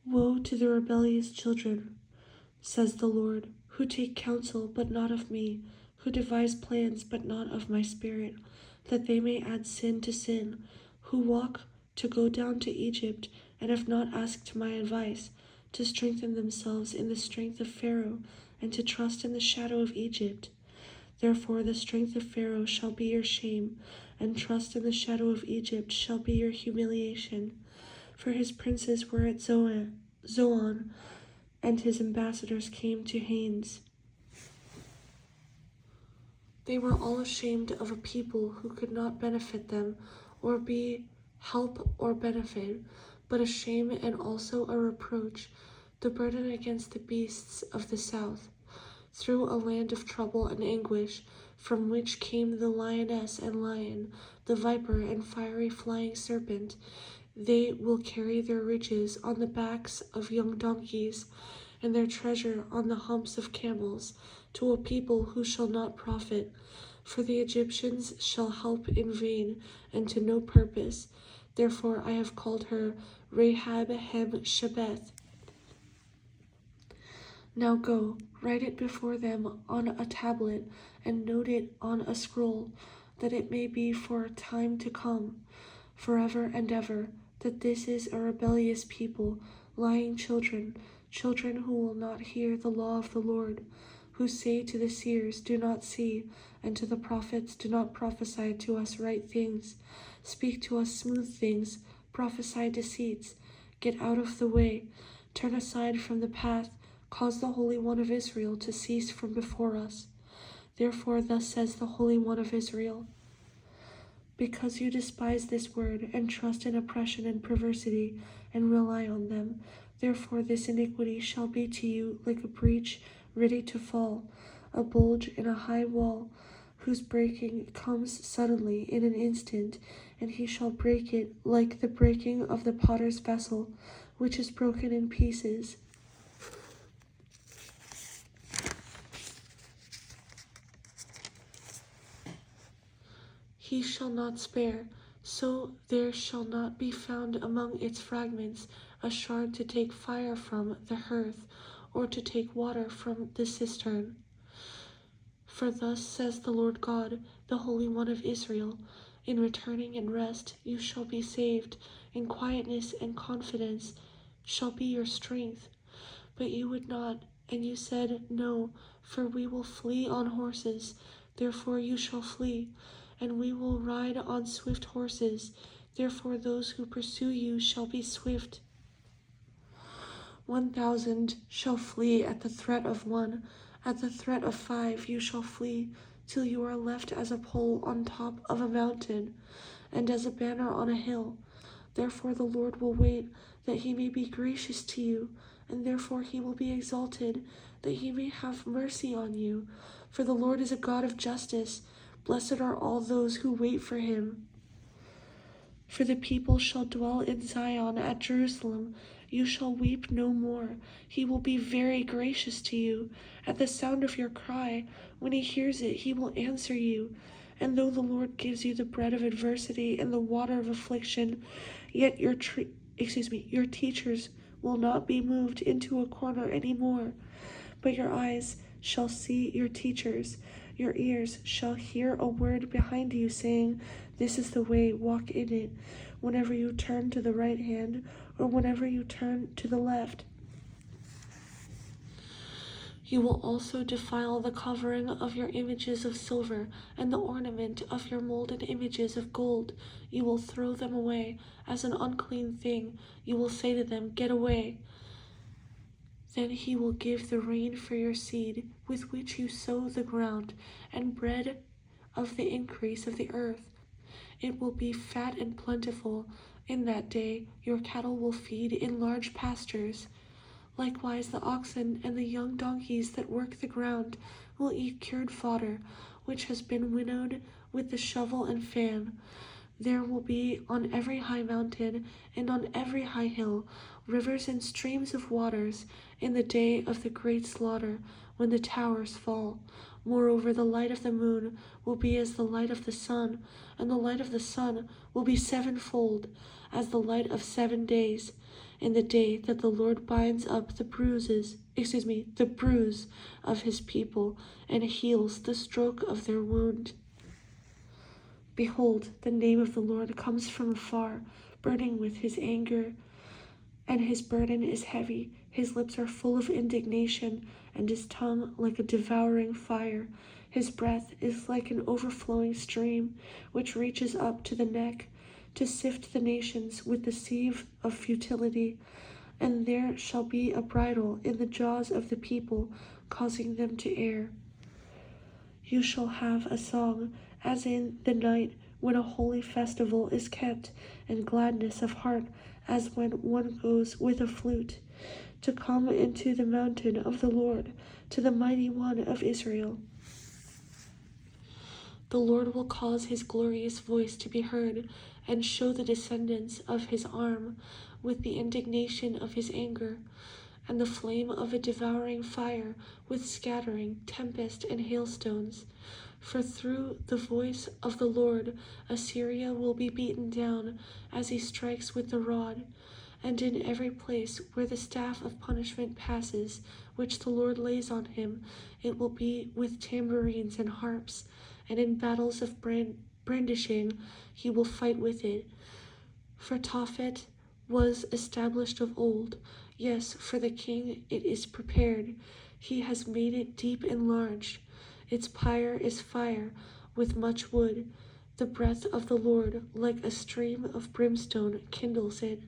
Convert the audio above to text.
Woe to the rebellious children, says the Lord, who take counsel, but not of me, who devise plans, but not of my spirit, that they may add sin to sin, who walk to go down to Egypt, and have not asked my advice, to strengthen themselves in the strength of Pharaoh, and to trust in the shadow of Egypt. Therefore the strength of Pharaoh shall be your shame, and trust in the shadow of Egypt shall be your humiliation. For his princes were at Zoan, and his ambassadors came to Hanes. They were all ashamed of a people who could not benefit them, or be help or benefit, but a shame and also a reproach, the burden against the beasts of the south. Through a land of trouble and anguish, from which came the lioness and lion, the viper and fiery flying serpent, they will carry their riches on the backs of young donkeys, and their treasure on the humps of camels, to a people who shall not profit. For the Egyptians shall help in vain, and to no purpose. Therefore I have called her Rahab Shebeth. Now go, write it before them on a tablet, and note it on a scroll, that it may be for time to come, forever and ever, that this is a rebellious people, lying children, children who will not hear the law of the Lord, who say to the seers, do not see, and to the prophets, do not prophesy to us right things, speak to us smooth things, prophesy deceits, get out of the way, turn aside from the path, cause the Holy One of Israel to cease from before us. Therefore thus says the Holy One of Israel, because you despise this word, and trust in oppression and perversity, and rely on them, therefore this iniquity shall be to you like a breach ready to fall, a bulge in a high wall, whose breaking comes suddenly in an instant, and he shall break it like the breaking of the potter's vessel, which is broken in pieces. He shall not spare, so there shall not be found among its fragments a shard to take fire from the hearth, or to take water from the cistern. For thus says the Lord God, the Holy One of Israel, in returning and rest you shall be saved, in quietness and confidence shall be your strength. But you would not, and you said, no, for we will flee on horses, therefore you shall flee. And we will ride on swift horses, therefore those who pursue you shall be swift. 1,000 shall flee at the threat of one, at the threat of 5 you shall flee, till you are left as a pole on top of a mountain, and as a banner on a hill. Therefore the Lord will wait, that he may be gracious to you, and therefore he will be exalted, that he may have mercy on you. For the Lord is a God of justice. Blessed are all those who wait for him. For the people shall dwell in Zion at Jerusalem. You shall weep no more. He will be very gracious to you. At the sound of your cry, when he hears it, he will answer you. And though the Lord gives you the bread of adversity and the water of affliction, yet your teachers will not be moved into a corner any more. But your eyes shall see your teachers. Your ears shall hear a word behind you saying, this is the way, walk in it, whenever you turn to the right hand, or whenever you turn to the left. You will also defile the covering of your images of silver, and the ornament of your molded images of gold. You will throw them away as an unclean thing. You will say to them, get away. Then he will give the rain for your seed, with which you sow the ground, and bread of the increase of the earth. It will be fat and plentiful. In that day your cattle will feed in large pastures. Likewise the oxen and the young donkeys that work the ground will eat cured fodder, which has been winnowed with the shovel and fan. There will be on every high mountain and on every high hill rivers and streams of waters in the day of the great slaughter, when the towers fall. Moreover, the light of the moon will be as the light of the sun, and the light of the sun will be sevenfold, as the light of 7 days, in the day that the Lord binds up the bruise of his people, and heals the stroke of their wound. Behold, the name of the Lord comes from afar, burning with his anger, and his burden is heavy. His lips are full of indignation, and his tongue like a devouring fire. His breath is like an overflowing stream, which reaches up to the neck, to sift the nations with the sieve of futility. And there shall be a bridle in the jaws of the people, causing them to err. You shall have a song, as in the night when a holy festival is kept, and gladness of heart, as when one goes with a flute, to come into the mountain of the Lord, to the mighty one of Israel. The Lord will cause his glorious voice to be heard, and show the descendants of his arm with the indignation of his anger, and the flame of a devouring fire, with scattering, tempest, and hailstones. For through the voice of the Lord Assyria will be beaten down, as he strikes with the rod. And in every place where the staff of punishment passes, which the Lord lays on him, it will be with tambourines and harps, and in battles of brandishing he will fight with it. For Tophet was established of old, yes, for the king it is prepared. He has made it deep and large. Its pyre is fire, with much wood. The breath of the Lord, like a stream of brimstone, kindles it.